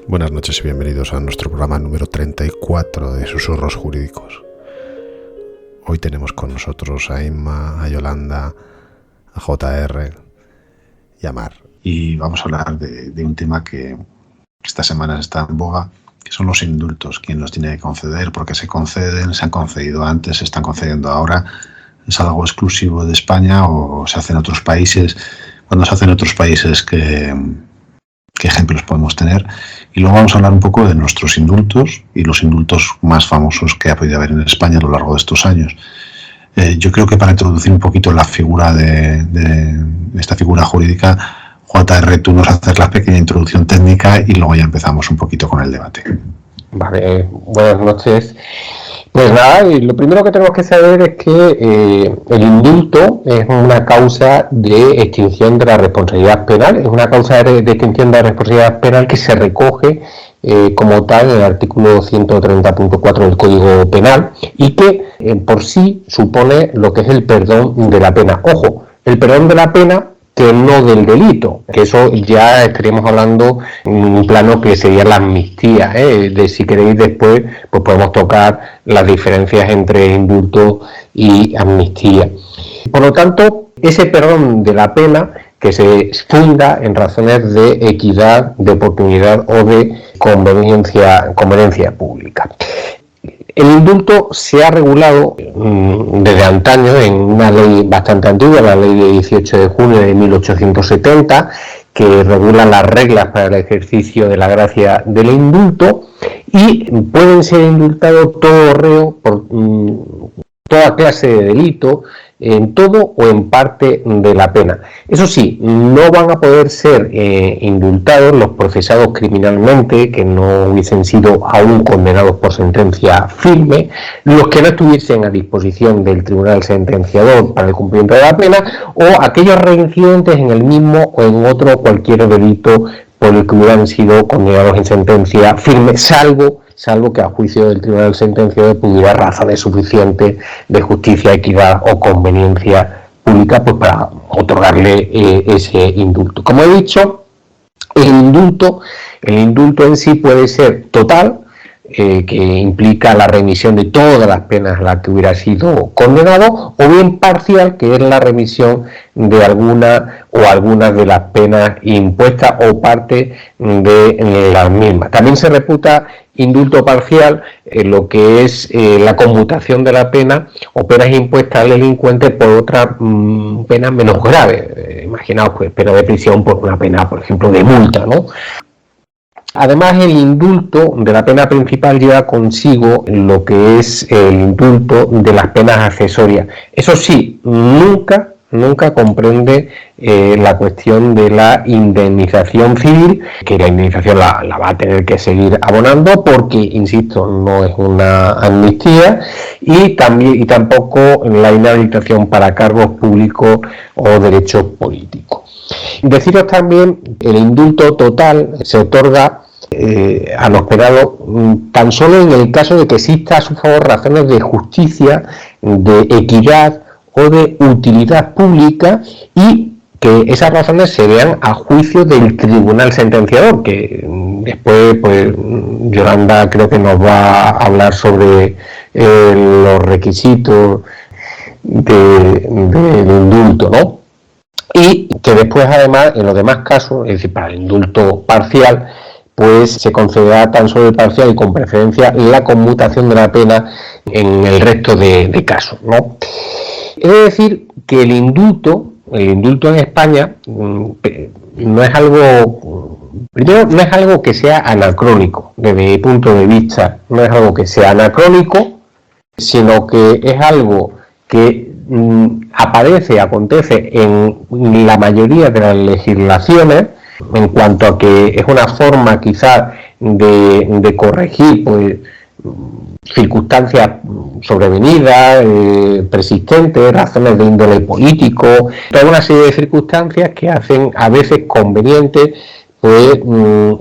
Buenas noches y bienvenidos a nuestro programa número 34 de Susurros Jurídicos. Hoy tenemos con nosotros a Inma, a Yolanda, a JR y a Mar. Y vamos a hablar de un tema que estas semanas está en boga, que son los indultos. ¿Quién los tiene que conceder? ¿Por qué se conceden? ¿Se han concedido antes? ¿Se están concediendo ahora? ¿Es algo exclusivo de España o se hace en otros países? Cuando se hace en otros países, ¿qué ejemplos podemos tener? Y luego vamos a hablar un poco de nuestros indultos y los indultos más famosos que ha podido haber en España a lo largo de estos años. Yo creo que para introducir un poquito la figura de esta figura jurídica, JR, tú nos haces la pequeña introducción técnica y luego ya empezamos un poquito con el debate. Vale, buenas noches. Pues nada, lo primero que tenemos que saber es que el indulto es una causa de extinción de la responsabilidad penal, es una causa de extinción de la responsabilidad penal que se recoge como tal en el artículo 130.4 del Código Penal y que por sí supone lo que es el perdón de la pena. Ojo, el perdón de la pena que no del delito, que eso ya estaríamos hablando en un plano que sería la amnistía, de si queréis después pues podemos tocar las diferencias entre indulto y amnistía. Por lo tanto, ese perdón de la pena que se funda en razones de equidad, de oportunidad o de conveniencia pública. El indulto se ha regulado desde antaño en una ley bastante antigua, la ley de 18 de junio de 1870, que regula las reglas para el ejercicio de la gracia del indulto y pueden ser indultados todo reo por toda clase de delito, en todo o en parte de la pena. Eso sí, no van a poder ser indultados los procesados criminalmente que no hubiesen sido aún condenados por sentencia firme, los que no estuviesen a disposición del tribunal sentenciador para el cumplimiento de la pena o aquellos reincidentes en el mismo o en otro cualquier delito por el que hubieran sido condenados en sentencia firme, salvo que a juicio del tribunal sentenciador pudiera razones suficientes de justicia, equidad o conveniencia pública pues para otorgarle ese indulto. Como he dicho, el indulto en sí puede ser total, que implica la remisión de todas las penas a las que hubiera sido condenado, o bien parcial, que es la remisión de alguna o algunas de las penas impuestas o parte de las mismas. También se reputa indulto parcial lo que es la conmutación de la pena o penas impuestas al delincuente por otra pena menos grave. Imaginaos, pues, pena de prisión por una pena, por ejemplo, de multa, ¿no? Además, el indulto de la pena principal lleva consigo lo que es el indulto de las penas accesorias. Eso sí, nunca comprende la cuestión de la indemnización civil, que la indemnización la va a tener que seguir abonando porque, insisto, no es una amnistía, y tampoco la inhabilitación para cargos públicos o derechos políticos. Deciros también que el indulto total se otorga a los penados tan solo en el caso de que exista a su favor razones de justicia, de equidad o de utilidad pública y que esas razones se vean a juicio del tribunal sentenciador, que después pues Yolanda creo que nos va a hablar sobre los requisitos del indulto, ¿no? Y que después además en los demás casos, es decir, para el indulto parcial, pues se concederá tan solo el parcial y con preferencia la conmutación de la pena en el resto de casos, ¿no? Es decir, que el indulto en España no es algo que sea anacrónico, desde mi punto de vista, no es algo que sea anacrónico, sino que es algo que acontece en la mayoría de las legislaciones, en cuanto a que es una forma quizás de corregir pues circunstancias sobrevenidas, persistentes, razones de índole político, toda una serie de circunstancias que hacen a veces conveniente pues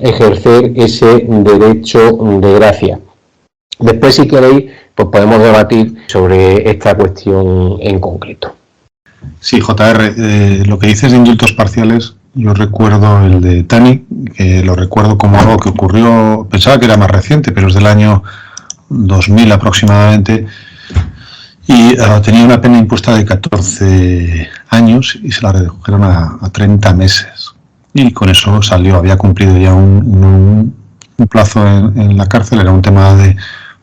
ejercer ese derecho de gracia. Después, si queréis, pues podemos debatir sobre esta cuestión en concreto. Sí, JR, lo que dices de indultos parciales Yo recuerdo el de Tani, que lo recuerdo como algo que ocurrió, pensaba que era más reciente, pero es del año 2000 aproximadamente, y tenía una pena impuesta de 14 años y se la redujeron a 30 meses. Y con eso salió, había cumplido ya un plazo en la cárcel. Era un tema de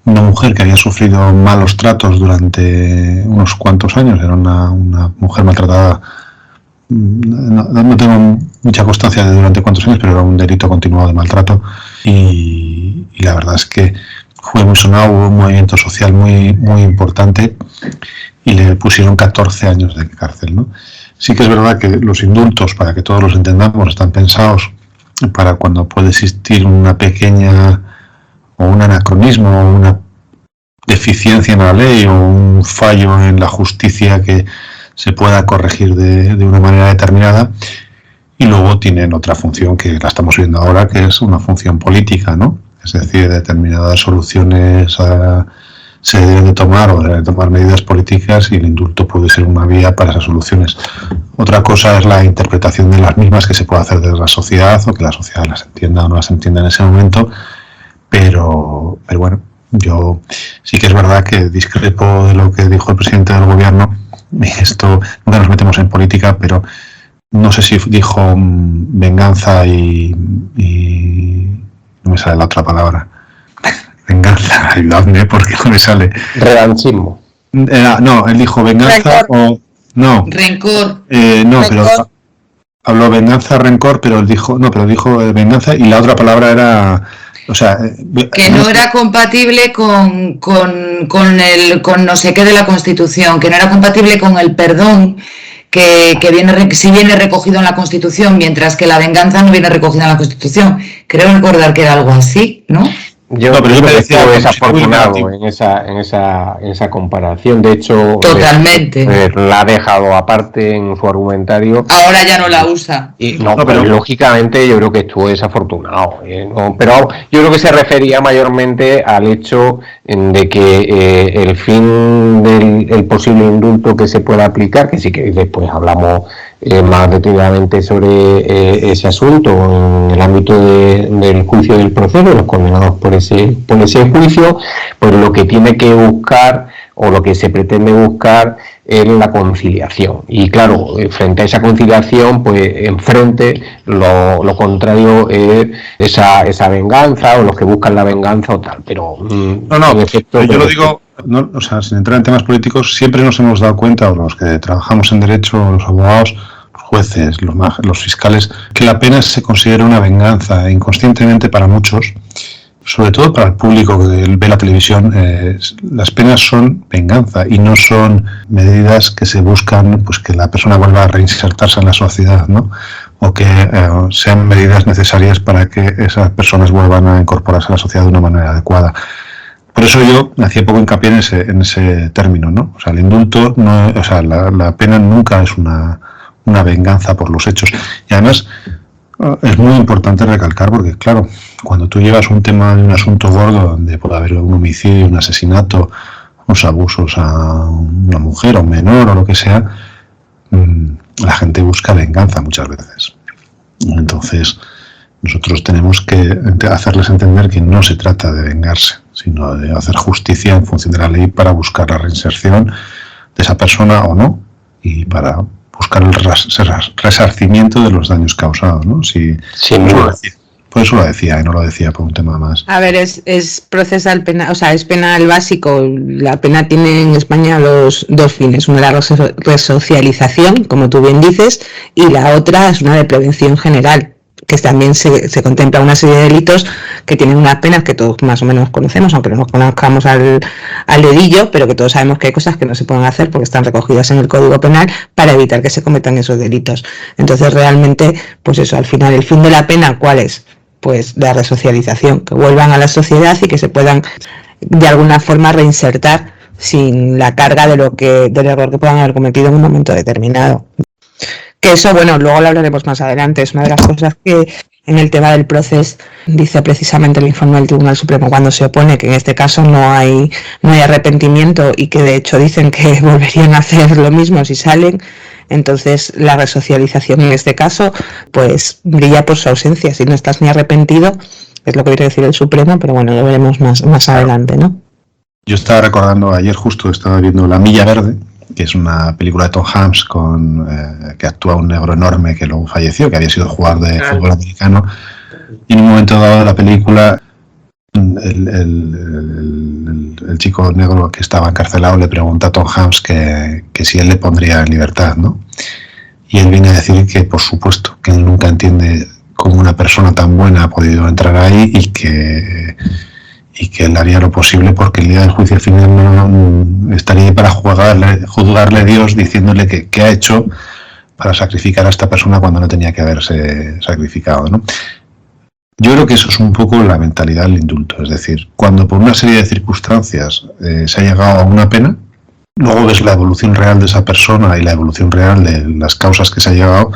una mujer que había sufrido malos tratos durante unos cuantos años. Era una mujer maltratada. No tengo mucha constancia de durante cuántos años, pero era un delito continuado de maltrato. Y la verdad es que fue muy sonado, hubo un movimiento social muy, muy importante y le pusieron 14 años de cárcel, ¿no? Sí que es verdad que los indultos, para que todos los entendamos, están pensados para cuando puede existir una pequeña o un anacronismo o una deficiencia en la ley o un fallo en la justicia que se pueda corregir de una manera determinada, y luego tienen otra función que la estamos viendo ahora, que es una función política, ¿no? Es decir, determinadas soluciones se deben de tomar o deben de tomar medidas políticas, y el indulto puede ser una vía para esas soluciones. Otra cosa es la interpretación de las mismas que se puede hacer desde la sociedad, o que la sociedad las entienda o no las entienda en ese momento, pero bueno, yo sí que es verdad que discrepo de lo que dijo el presidente del gobierno. Esto, nunca nos metemos en política, pero no sé si dijo venganza y no me sale la otra palabra. Venganza, ayudadme porque no me sale. Revanchismo. No, él dijo venganza o... No. Rencor. No, rencor. Pero habló venganza, rencor, pero él dijo... No, pero dijo venganza, y la otra palabra era... O sea... Que no era compatible con no sé qué de la Constitución, que no era compatible con el perdón que viene recogido en la Constitución, mientras que la venganza no viene recogida en la Constitución. Creo recordar que era algo así, ¿no? Yo creo que fue desafortunado en esa comparación. De hecho, totalmente la ha dejado aparte en su argumentario. Ahora ya no la usa. Pero lógicamente yo creo que estuvo desafortunado. Pero yo creo que se refería mayormente al hecho de que el fin del posible indulto que se pueda aplicar, que sí que después hablamos más detenidamente sobre ese asunto en el ámbito del juicio del proceso, los condenados por ese juicio, pues lo que tiene que buscar o lo que se pretende buscar es la conciliación. Y claro, frente a esa conciliación, pues enfrente lo contrario es esa venganza, o los que buscan la venganza o tal. Pero en efecto, yo lo digo, o sea, sin entrar en temas políticos, siempre nos hemos dado cuenta, o los que trabajamos en derecho, los abogados, los jueces, los fiscales, que la pena se considera una venganza inconscientemente para muchos. Sobre todo para el público que ve la televisión, las penas son venganza y no son medidas que se buscan, pues que la persona vuelva a reinsertarse en la sociedad, ¿no? O que sean medidas necesarias para que esas personas vuelvan a incorporarse a la sociedad de una manera adecuada. Por eso yo hacía poco hincapié en ese término, ¿no? O sea, el indulto, la pena nunca es una venganza por los hechos. Y además es muy importante recalcar, porque claro, cuando tú llevas un tema de un asunto gordo donde puede haber un homicidio, un asesinato, unos abusos a una mujer o un menor o lo que sea, la gente busca venganza muchas veces. Entonces nosotros tenemos que hacerles entender que no se trata de vengarse, sino de hacer justicia en función de la ley para buscar la reinserción de esa persona o no, y para buscar el resarcimiento de los daños causados, ¿no? Por eso lo decía, y no lo decía por un tema más. A ver, es procesal penal, o sea, es penal básico. La pena tiene en España dos fines. Una es la resocialización, como tú bien dices, y la otra es una de prevención general, que también se contempla una serie de delitos que tienen unas penas que todos más o menos conocemos, aunque no nos conozcamos al dedillo, pero que todos sabemos que hay cosas que no se pueden hacer porque están recogidas en el Código Penal para evitar que se cometan esos delitos. Entonces realmente, pues eso, al final el fin de la pena, ¿cuál es? Pues la resocialización, que vuelvan a la sociedad y que se puedan de alguna forma reinsertar sin la carga del error que puedan haber cometido en un momento determinado. Que eso, bueno, luego lo hablaremos más adelante. Es una de las cosas que en el tema del proceso dice precisamente el informe del Tribunal Supremo cuando se opone, que en este caso no hay arrepentimiento, y que de hecho dicen que volverían a hacer lo mismo si salen. Entonces la resocialización en este caso pues brilla por su ausencia. Si no estás ni arrepentido, es lo que quiere decir el Supremo, pero bueno, lo veremos más adelante, ¿no? Yo estaba recordando, ayer justo estaba viendo La Milla Verde, que es una película de Tom Hanks que actúa un negro enorme que luego falleció, que había sido jugador de fútbol americano, y en un momento dado de la película el chico negro que estaba encarcelado le pregunta a Tom Hanks que si él le pondría en libertad, ¿no? Y él viene a decir que por supuesto, que él nunca entiende cómo una persona tan buena ha podido entrar ahí y que él haría lo posible porque el día del juicio final no estaría ahí para juzgarle a Dios diciéndole qué ha hecho para sacrificar a esta persona cuando no tenía que haberse sacrificado, ¿no? Yo creo que eso es un poco la mentalidad del indulto, es decir, cuando por una serie de circunstancias se ha llegado a una pena, luego ves la evolución real de esa persona y la evolución real de las causas que se ha llegado,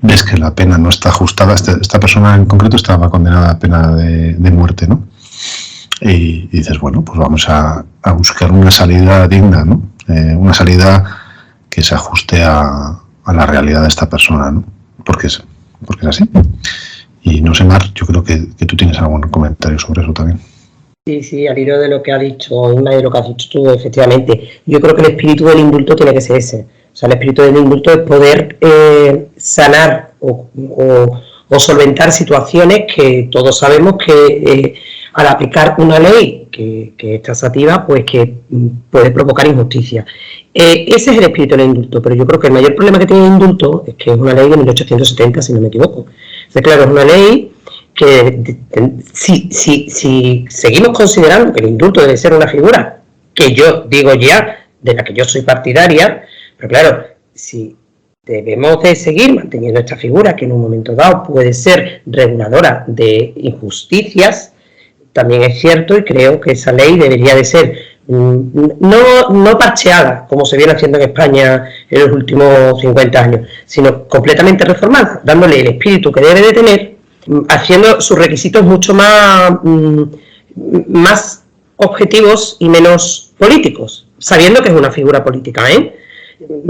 ves que la pena no está ajustada. Esta persona en concreto estaba condenada a pena de muerte, ¿no? Y dices, bueno, pues vamos a buscar una salida digna, ¿no? Una salida que se ajuste a la realidad de esta persona, ¿no? Porque es así. Y no sé, Mar, yo creo que tú tienes algún comentario sobre eso también. Sí, al hilo de lo que ha dicho Inma y de lo que has dicho tú, efectivamente. Yo creo que el espíritu del indulto tiene que ser ese. O sea, el espíritu del indulto es poder sanar o solventar situaciones que todos sabemos que al aplicar una ley que es taxativa, pues que puede provocar injusticia. Ese es el espíritu del indulto, pero yo creo que el mayor problema que tiene el indulto es que es una ley de 1870, si no me equivoco. Entonces, claro, es una ley que si seguimos considerando que el indulto debe ser una figura que yo digo ya, de la que yo soy partidaria, pero claro, si debemos de seguir manteniendo esta figura que en un momento dado puede ser reguladora de injusticias, también es cierto y creo que esa ley debería de ser no parcheada, como se viene haciendo en España en los últimos 50 años, sino completamente reformada, dándole el espíritu que debe de tener, haciendo sus requisitos mucho más objetivos y menos políticos, sabiendo que es una figura política, ¿eh?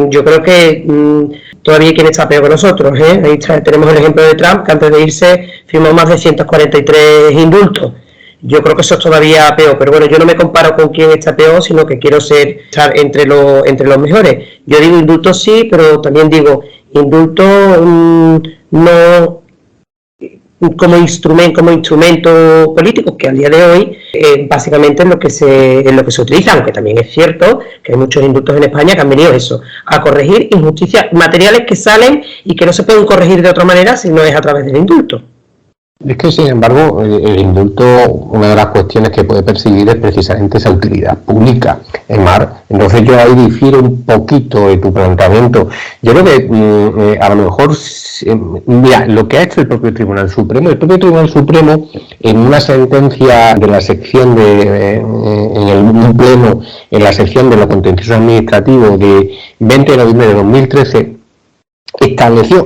Yo creo que todavía hay quien está peor que nosotros, ¿eh? Ahí tenemos el ejemplo de Trump, que antes de irse firmó más de 143 indultos. Yo creo que eso es todavía peor, pero bueno, yo no me comparo con quién está peor, sino que quiero estar entre los mejores. Yo digo indulto sí, pero también digo indulto no como instrumento político, que al día de hoy básicamente es lo que se utiliza, aunque también es cierto que hay muchos indultos en España que han venido a corregir injusticias materiales que salen y que no se pueden corregir de otra manera si no es a través del indulto. Es que, sin embargo, el indulto, una de las cuestiones que puede perseguir es precisamente esa utilidad pública, Mar. Entonces yo ahí difiero un poquito de tu planteamiento. Yo creo que a lo mejor, mira, lo que ha hecho el propio Tribunal Supremo, en una sentencia de la sección un pleno, en la sección de lo contencioso administrativo de 20 de noviembre de 2013,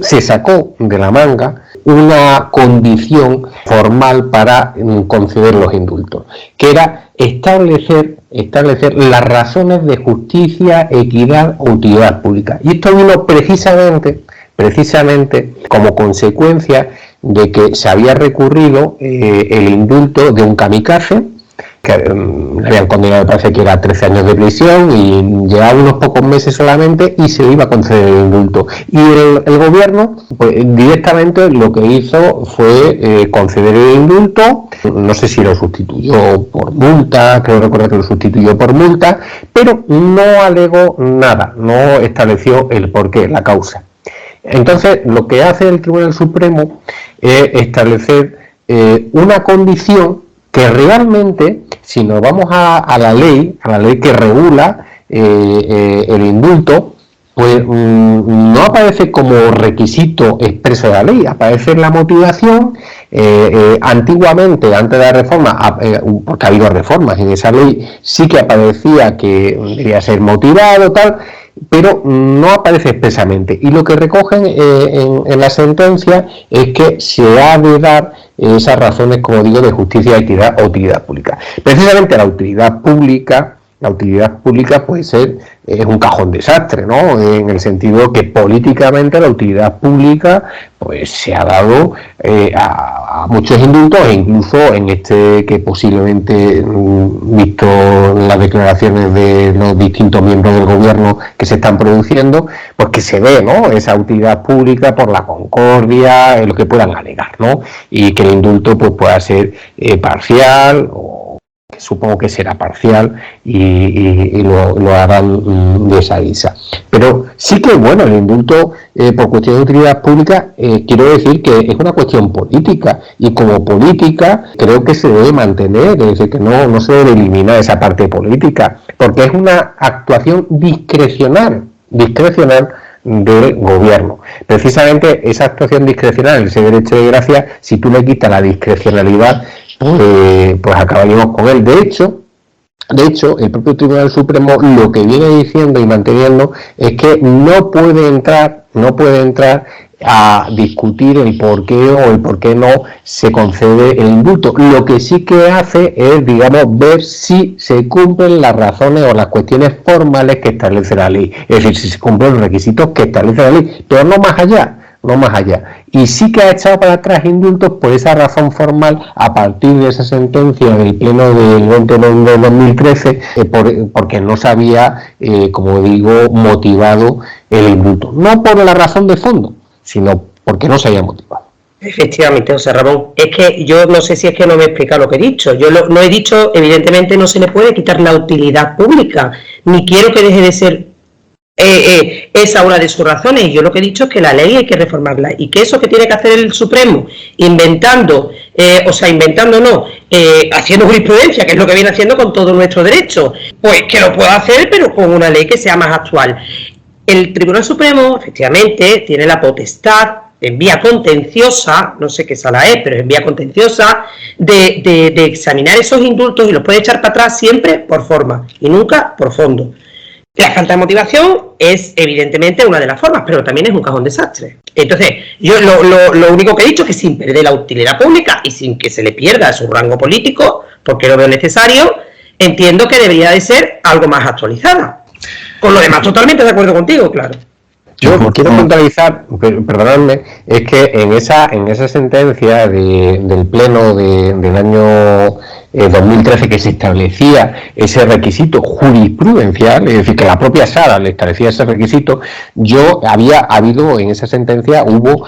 se sacó de la manga una condición formal para conceder los indultos, que era establecer las razones de justicia, equidad o utilidad pública. Y esto vino precisamente como consecuencia de que se había recurrido el indulto de un kamikaze, que le habían condenado, me parece que era 13 años de prisión y llevaba unos pocos meses solamente y se le iba a conceder el indulto. Y el gobierno pues, directamente lo que hizo fue conceder el indulto, no sé si lo sustituyó por multa, creo recordar que lo sustituyó por multa, pero no alegó nada, no estableció el porqué, la causa. Entonces, lo que hace el Tribunal Supremo es establecer una condición que realmente, si nos vamos a la ley que regula el indulto, pues no aparece como requisito expreso de la ley, aparece en la motivación. Antiguamente, antes de la reforma, porque ha habido reformas en esa ley, sí que aparecía que debía ser motivado, tal, pero no aparece expresamente. Y lo que recogen en la sentencia es que se ha de dar esas razones, como digo, de justicia, equidad o utilidad pública. Precisamente la utilidad pública La utilidad pública puede ser, es un cajón desastre, ¿no? En el sentido que políticamente la utilidad pública pues se ha dado a muchos indultos, e incluso en este que posiblemente, visto las declaraciones de los distintos miembros del gobierno que se están produciendo, pues que se ve, ¿no?, esa utilidad pública por la concordia, lo que puedan alegar, ¿no? Y que el indulto pues pueda ser parcial, o supongo que será parcial, y lo harán de esa guisa. Pero sí que, bueno, el indulto por cuestión de utilidad pública, quiero decir que es una cuestión política, y como política creo que se debe mantener, es decir, que no se debe eliminar esa parte política, porque es una actuación discrecional del gobierno. Precisamente esa actuación discrecional, ese derecho de gracia, si tú le quitas la discrecionalidad, pues acabaríamos con él. De hecho, el propio Tribunal Supremo lo que viene diciendo y manteniendo es que no puede entrar a discutir el por qué o el por qué no se concede el indulto. Lo que sí que hace es, digamos, ver si se cumplen las razones o las cuestiones formales que establece la ley, es decir, si se cumplen los requisitos que establece la ley, pero no más allá. Y sí que ha echado para atrás indultos por esa razón formal, a partir de esa sentencia del Pleno del 20 de noviembre de 2013, porque no se había, como digo, motivado el indulto. No por la razón de fondo, sino porque no se había motivado. Efectivamente, José Ramón. Es que yo no sé si es que no me he explicado lo que he dicho. Yo no he dicho, evidentemente no se le puede quitar la utilidad pública, ni quiero que deje de ser esa una de sus razones. Yo lo que he dicho es que la ley hay que reformarla, y que eso que tiene que hacer el Supremo, haciendo jurisprudencia, que es lo que viene haciendo con todo nuestro derecho, pues que lo pueda hacer, pero con una ley que sea más actual. El Tribunal Supremo, efectivamente, tiene la potestad en vía contenciosa, no sé qué sala es, pero en vía contenciosa, de examinar esos indultos, y los puede echar para atrás siempre por forma y nunca por fondo. La falta de motivación es evidentemente una de las formas, pero también es un cajón desastre. Entonces, yo lo único que he dicho es que sin perder la utilidad pública y sin que se le pierda su rango político, porque lo veo necesario, entiendo que debería de ser algo más actualizada. Con lo demás, totalmente de acuerdo contigo, claro. Yo quiero puntualizar, perdonadme, es que en esa sentencia del Pleno del año 2013, que se establecía ese requisito jurisprudencial, es decir, que la propia Sala le establecía ese requisito, en esa sentencia hubo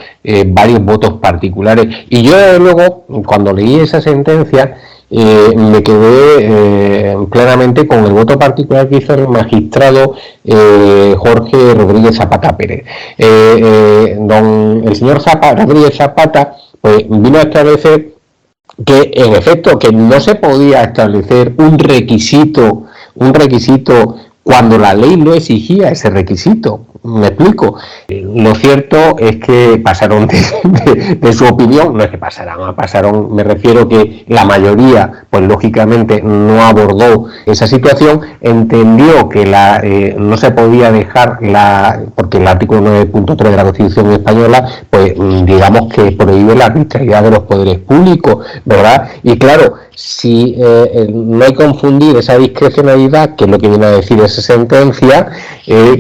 varios votos particulares, y yo desde luego, cuando leí esa sentencia, me quedé plenamente con el voto particular que hizo el magistrado Jorge Rodríguez Zapata Pérez. El señor Rodríguez Zapata pues vino a establecer que, en efecto, que no se podía establecer un requisito cuando la ley no exigía ese requisito. Me explico. Lo cierto es que pasaron de su opinión, no es que pasaron, me refiero que la mayoría, pues lógicamente no abordó esa situación, entendió que no se podía dejar porque el artículo 9.3 de la Constitución española, pues digamos que prohíbe la arbitrariedad de los poderes públicos, ¿verdad? Y claro, si no hay que confundir esa discrecionalidad, que es lo que viene a decir esa sentencia,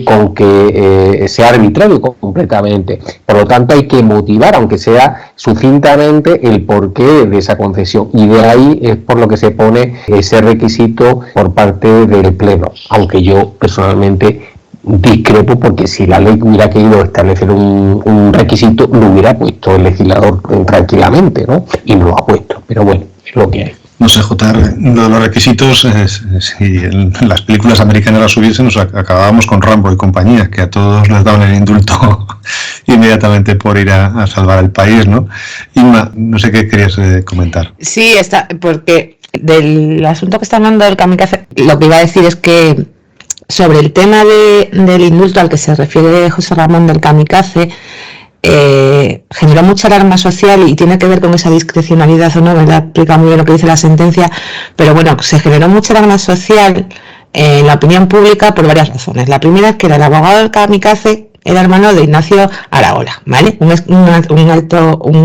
con que sea arbitrario completamente. Por lo tanto, hay que motivar, aunque sea sucintamente, el porqué de esa concesión, y de ahí es por lo que se pone ese requisito por parte del Pleno, aunque yo personalmente discrepo, porque si la ley hubiera querido establecer un requisito, lo hubiera puesto el legislador tranquilamente, ¿no? Y no lo ha puesto, pero bueno, es lo que hay. No sé, JR, uno de los requisitos, si en las películas americanas las hubiese, nos acabábamos con Rambo y compañía, que a todos les daban el indulto inmediatamente por ir a salvar el país, ¿no? Inma, no sé qué querías comentar. Sí, porque del asunto que está hablando del kamikaze, lo que iba a decir es que sobre el tema del indulto al que se refiere José Ramón del kamikaze, generó mucha alarma social, y tiene que ver con esa discrecionalidad o no, ¿verdad? Explica muy bien lo que dice la sentencia, pero bueno, se generó mucha alarma social en la opinión pública por varias razones. La primera es que el abogado del kamikaze era hermano de Ignacio Araola, ¿vale? Un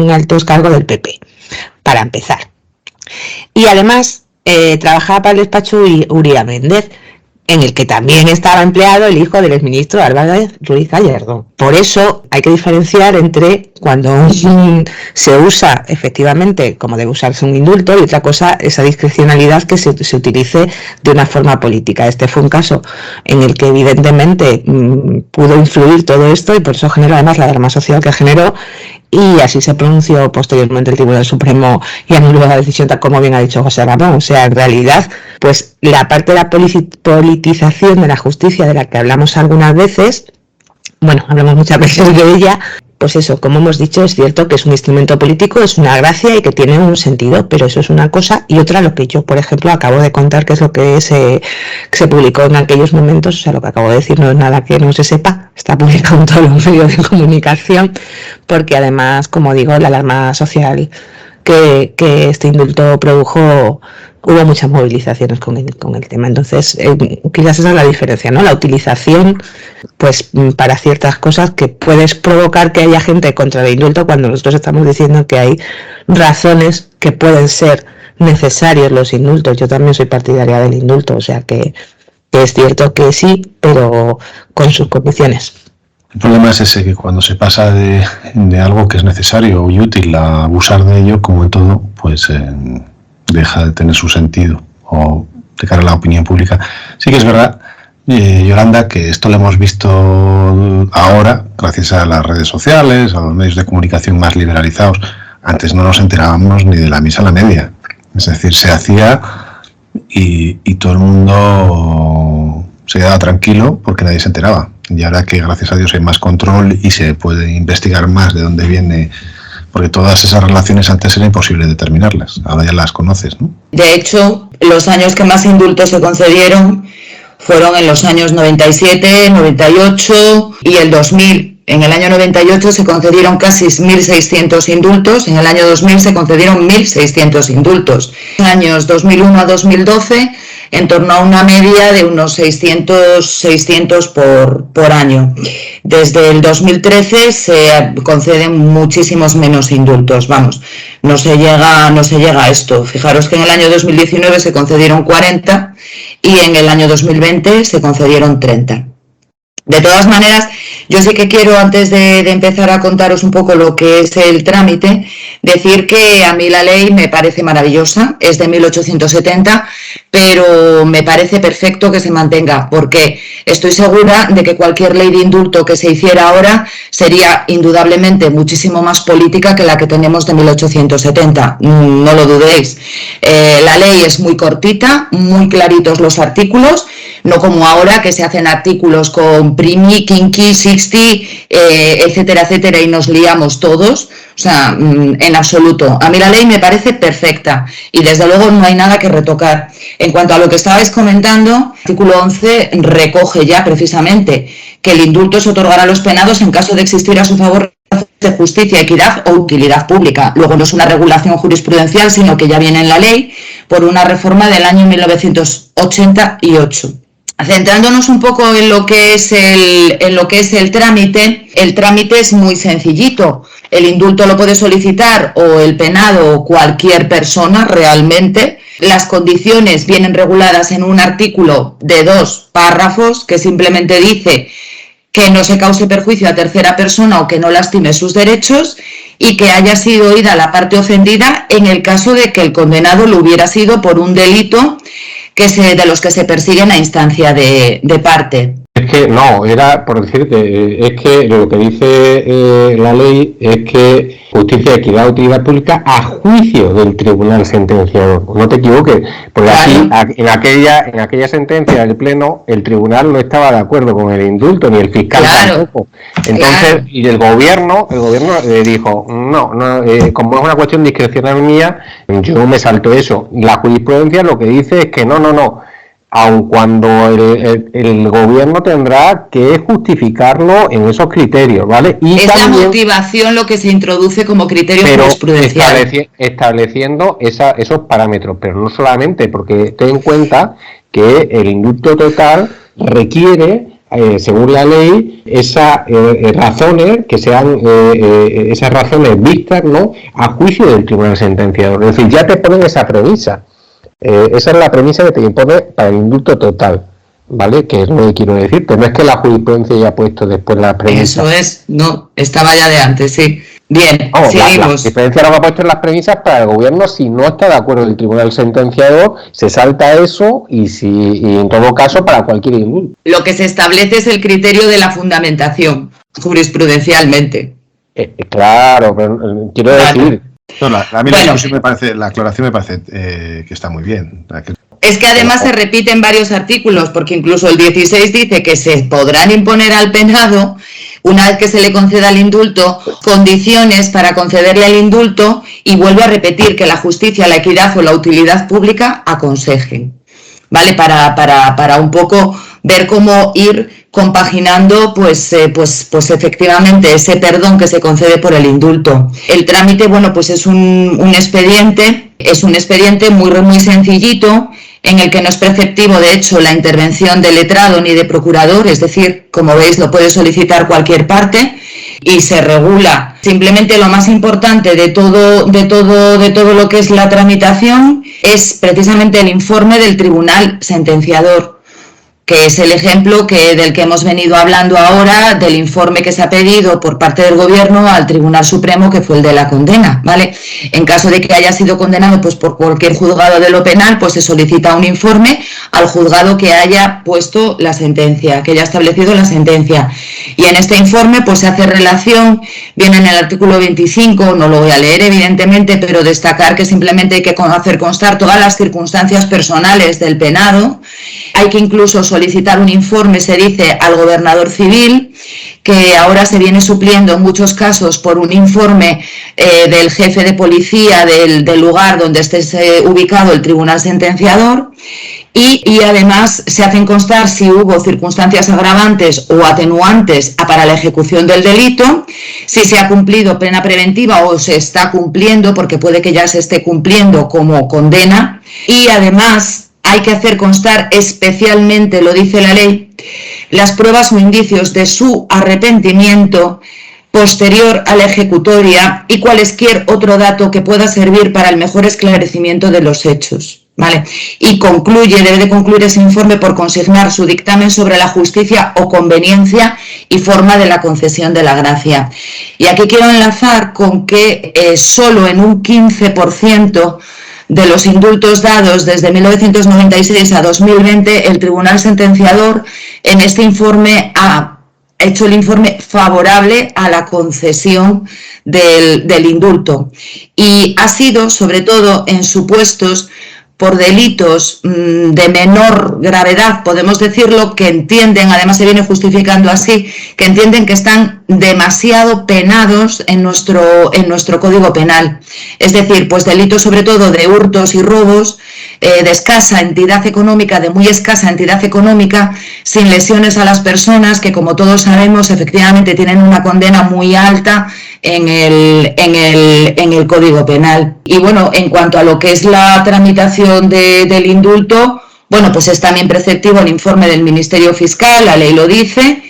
alto cargo del PP, para empezar. Y además trabajaba para el despacho Uría Méndez, en el que también estaba empleado el hijo del exministro Álvarez Ruiz Gallardón. Por eso hay que diferenciar entre cuando se usa efectivamente como debe usarse un indulto y otra cosa esa discrecionalidad que se utilice de una forma política. Este fue un caso en el que evidentemente pudo influir todo esto y por eso generó además la alarma social que generó, y así se pronunció posteriormente el Tribunal Supremo y anuló la decisión, tal como bien ha dicho José Ramón. O sea, en realidad, pues la parte de la politización de la justicia de la que hablamos algunas veces, bueno, hablamos muchas veces de ella, pues eso, como hemos dicho, es cierto que es un instrumento político, es una gracia y que tiene un sentido, pero eso es una cosa, y otra lo que yo, por ejemplo, acabo de contar, que es lo que se publicó en aquellos momentos. O sea, lo que acabo de decir no es nada que no se sepa, está publicado en todos los medios de comunicación, porque además, como digo, la alarma social que este indulto produjo, hubo muchas movilizaciones con el tema. Entonces, quizás esa es la diferencia, ¿no? La utilización, pues, para ciertas cosas que puedes provocar que haya gente contra el indulto, cuando nosotros estamos diciendo que hay razones que pueden ser necesarios los indultos. Yo también soy partidaria del indulto, o sea que es cierto que sí, pero con sus condiciones. El problema es ese, que cuando se pasa de algo que es necesario y útil a abusar de ello, como en todo, pues deja de tener su sentido, o de cara a la opinión pública. Sí que es verdad, Yolanda, que esto lo hemos visto ahora gracias a las redes sociales, a los medios de comunicación más liberalizados. Antes no nos enterábamos ni de la misa a la media. Es decir, se hacía y todo el mundo se quedaba tranquilo porque nadie se enteraba. Y ahora que gracias a Dios hay más control y se puede investigar más de dónde viene, porque todas esas relaciones antes era imposible determinarlas, ahora ya las conoces, ¿no? De hecho, los años que más indultos se concedieron fueron en los años 97, 98 y el 2000. En el año 98 se concedieron casi 1.600 indultos, en el año 2000 se concedieron 1.600 indultos. En los años 2001 a 2012, en torno a una media de unos 600 por año. Desde el 2013 se conceden muchísimos menos indultos, vamos, no se llega a esto. Fijaros que en el año 2019 se concedieron 40 y en el año 2020 se concedieron 30. De todas maneras, yo sí que quiero, antes de empezar a contaros un poco lo que es el trámite, decir que a mí la ley me parece maravillosa, es de 1870, pero me parece perfecto que se mantenga, porque estoy segura de que cualquier ley de indulto que se hiciera ahora sería indudablemente muchísimo más política que la que tenemos de 1870, no lo dudéis. La ley es muy cortita, muy claritos los artículos, no como ahora que se hacen artículos con primi, quinqui, sixti, etcétera, etcétera, y nos liamos todos. O sea, en absoluto. A mí la ley me parece perfecta y desde luego no hay nada que retocar. En cuanto a lo que estabais comentando, el artículo 11 recoge ya precisamente que el indulto se otorgará a los penados en caso de existir a su favor de justicia, equidad o utilidad pública. Luego no es una regulación jurisprudencial, sino que ya viene en la ley por una reforma del año 1988. Centrándonos un poco en lo que es el trámite es muy sencillito. El indulto lo puede solicitar o el penado o cualquier persona realmente. Las condiciones vienen reguladas en un artículo de 2 párrafos que simplemente dice que no se cause perjuicio a tercera persona o que no lastime sus derechos y que haya sido oída la parte ofendida en el caso de que el condenado lo hubiera sido por un delito de los que se persiguen a instancia de parte. Es que no, era por decirte, es que lo que dice la ley es que justicia, equidad, utilidad pública a juicio del tribunal sentenciador. No te equivoques, porque claro, aquí en aquella sentencia del Pleno el tribunal no estaba de acuerdo con el indulto ni el fiscal tampoco. Entonces, claro. Y el gobierno dijo no, como es una cuestión discrecional mía, yo me salto eso. La jurisprudencia lo que dice es que no. Aun cuando el gobierno tendrá que justificarlo en esos criterios, ¿vale? Y es también, la motivación lo que se introduce como criterio jurisprudencial. Estableciendo esos parámetros, pero no solamente, porque ten en cuenta que el indulto total requiere, según la ley, esas razones que sean esas razones vistas, ¿no?, a juicio del tribunal sentenciador. Es decir, ya te ponen esa premisa. Esa es la premisa que te impone para el indulto total, ¿vale? Que es lo que quiero decir, pero no es que la jurisprudencia haya puesto después las premisas. Eso es, no, estaba ya de antes, sí. Bien, la seguimos. jurisprudencia lo ha puesto en las premisas para el gobierno. Si no está de acuerdo el tribunal sentenciador, se salta eso y en todo caso para cualquier indulto. Lo que se establece es el criterio de la fundamentación, jurisprudencialmente. Claro, pero quiero decir... No, a mí la aclaración me parece que está muy bien. Es que además se repiten varios artículos, porque incluso el 16 dice que se podrán imponer al penado, una vez que se le conceda el indulto, condiciones para concederle el indulto, y vuelve a repetir que la justicia, la equidad o la utilidad pública aconsejen, ¿vale? Para un poco ver cómo ir compaginando pues efectivamente ese perdón que se concede por el indulto. El trámite, bueno, pues es un expediente muy sencillito, en el que no es preceptivo, de hecho, la intervención de letrado ni de procurador, es decir, como veis, lo puede solicitar cualquier parte y se regula. Simplemente lo más importante de todo lo que es la tramitación es precisamente el informe del tribunal sentenciador, que es el ejemplo del que hemos venido hablando ahora, del informe que se ha pedido por parte del Gobierno al Tribunal Supremo, que fue el de la condena, ¿vale? En caso de que haya sido condenado pues por cualquier juzgado de lo penal, pues se solicita un informe al juzgado que haya puesto la sentencia, que haya establecido la sentencia. Y en este informe pues se hace relación, viene en el artículo 25, no lo voy a leer evidentemente, pero destacar que simplemente hay que hacer constar todas las circunstancias personales del penado. Hay que incluso solicitar un informe, se dice, al gobernador civil, que ahora se viene supliendo en muchos casos por un informe del jefe de policía del lugar donde esté ubicado el tribunal sentenciador. Y además se hacen constar si hubo circunstancias agravantes o atenuantes para la ejecución del delito, si se ha cumplido pena preventiva o se está cumpliendo, porque puede que ya se esté cumpliendo como condena, y además hay que hacer constar especialmente, lo dice la ley, las pruebas o indicios de su arrepentimiento posterior a la ejecutoria y cualesquier otro dato que pueda servir para el mejor esclarecimiento de los hechos, ¿vale? Y debe de concluir ese informe por consignar su dictamen sobre la justicia o conveniencia y forma de la concesión de la gracia. Y aquí quiero enlazar con que solo en un 15% de los indultos dados desde 1996 a 2020, el tribunal sentenciador en este informe ha hecho el informe favorable a la concesión del indulto. Y ha sido, sobre todo, en supuestos por delitos de menor gravedad, podemos decirlo, que entienden, además se viene justificando así, que entienden que están demasiado penados en nuestro Código Penal. Es decir, pues delitos sobre todo de hurtos y robos, de escasa entidad económica, de muy escasa entidad económica, sin lesiones a las personas, que como todos sabemos efectivamente tienen una condena muy alta en el Código Penal. Y bueno, en cuanto a lo que es la tramitación del indulto, bueno, pues es también preceptivo el informe del Ministerio Fiscal, la ley lo dice,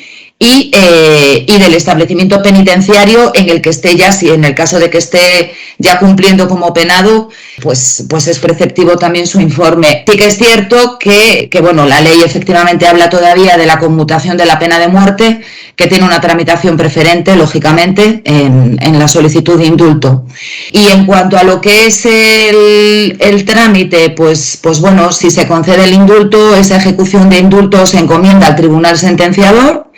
y del establecimiento penitenciario en el que esté ya, si en el caso de que esté ya cumpliendo como penado, pues es preceptivo también su informe. Sí que es cierto que bueno, la ley efectivamente habla todavía de la conmutación de la pena de muerte, que tiene una tramitación preferente, lógicamente, en la solicitud de indulto. Y en cuanto a lo que es el trámite, pues bueno, si se concede el indulto, esa ejecución de indulto se encomienda al tribunal sentenciador,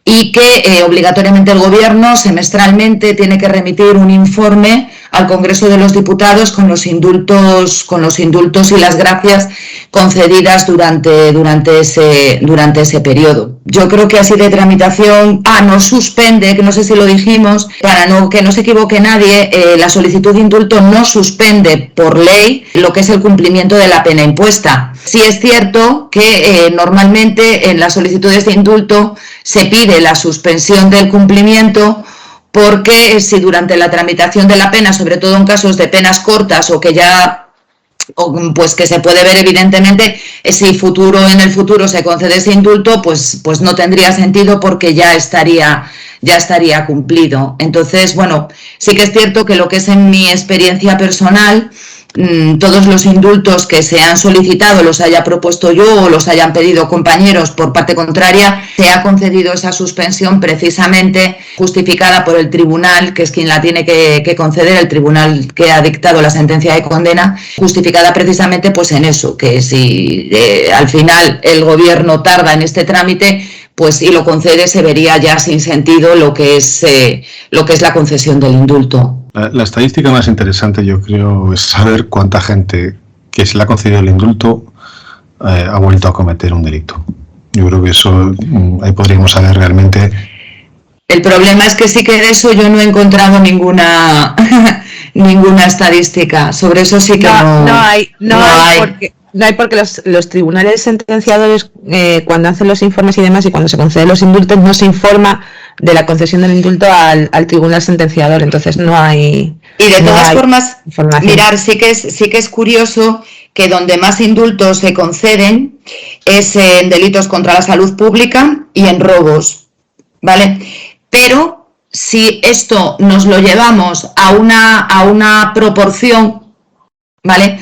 y que obligatoriamente el Gobierno semestralmente tiene que remitir un informe al Congreso de los Diputados con los indultos y las gracias concedidas durante ese periodo. Yo creo que así de tramitación, no suspende, que no sé si lo dijimos, para que no se equivoque nadie, la solicitud de indulto no suspende por ley lo que es el cumplimiento de la pena impuesta. Sí es cierto que normalmente en las solicitudes de indulto se pide la suspensión del cumplimiento, porque si durante la tramitación de la pena, sobre todo en casos de penas cortas o que se puede ver evidentemente si en el futuro se concede ese indulto, pues no tendría sentido, porque ya estaría cumplido. Entonces, bueno, sí que es cierto que lo que es en mi experiencia personal, todos los indultos que se han solicitado los haya propuesto yo o los hayan pedido compañeros por parte contraria, se ha concedido esa suspensión precisamente justificada por el tribunal, que es quien la tiene que conceder, el tribunal que ha dictado la sentencia de condena, justificada precisamente pues en eso, que si al final el gobierno tarda en este trámite, pues si lo concede se vería ya sin sentido lo que es la concesión del indulto. La estadística más interesante, yo creo, es saber cuánta gente que se le ha concedido el indulto ha vuelto a cometer un delito. Yo creo que eso, ahí podríamos saber realmente. El problema es que sí que de eso yo no he encontrado ninguna estadística. Sobre eso sí que no hay. Porque los tribunales sentenciadores, cuando hacen los informes y demás, y cuando se conceden los indultos, no se informa de la concesión del indulto al tribunal sentenciador, entonces no hay. Y de todas formas, mirar, sí que es curioso que donde más indultos se conceden es en delitos contra la salud pública y en robos, ¿vale? Pero si esto nos lo llevamos a una proporción, ¿vale?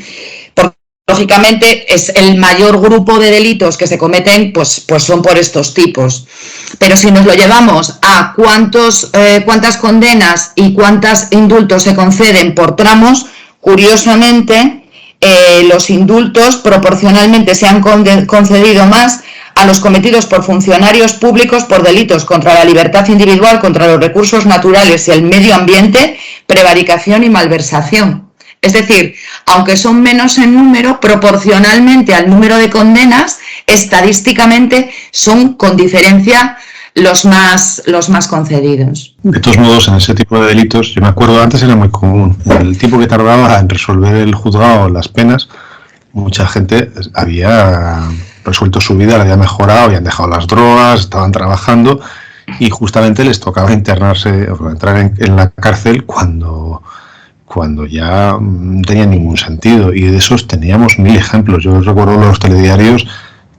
Lógicamente es el mayor grupo de delitos que se cometen, pues son por estos tipos. Pero si nos lo llevamos a cuántas condenas y cuántos indultos se conceden por tramos, curiosamente los indultos proporcionalmente se han concedido más a los cometidos por funcionarios públicos por delitos contra la libertad individual, contra los recursos naturales y el medio ambiente, prevaricación y malversación. Es decir, aunque son menos en número, proporcionalmente al número de condenas, estadísticamente son con diferencia los más concedidos. De todos modos, en ese tipo de delitos, yo me acuerdo antes era muy común. El tiempo que tardaba en resolver el juzgado las penas, mucha gente había resuelto su vida, la había mejorado, habían dejado las drogas, estaban trabajando y justamente les tocaba internarse o entrar en la cárcel cuando ya no tenía ningún sentido, y de esos teníamos 1000 ejemplos. Yo recuerdo los telediarios